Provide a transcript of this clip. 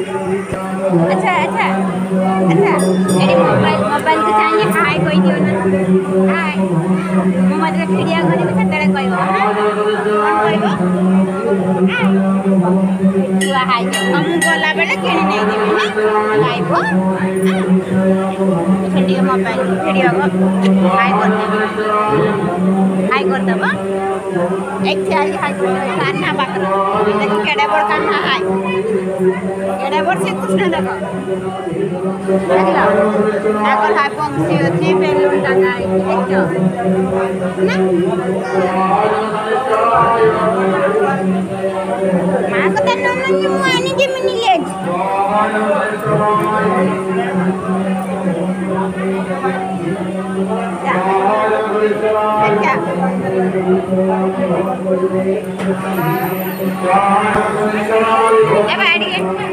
अच्छा अच्छा अच्छा एडी मोबाइल को चाहिए हाय कोई दियो ना हाय मो मधुर भिडियो करे सेतले कहबो हां हाय हम गला बेले किनी नै दिबे खाइबो भिडियो मोबाइल भिडियो को हाय कर दबो एक चाहिए हाय कान्हा बाकर देखि केडे बड़ कान्हा हाय केडे बड़ से कुछ ना देखो देखला आकर हाय पंछी अछि बेलून टांगाई देखो ना मां को त नमन मु आनी जे मिनी लेज अच्छा ए बैठ गए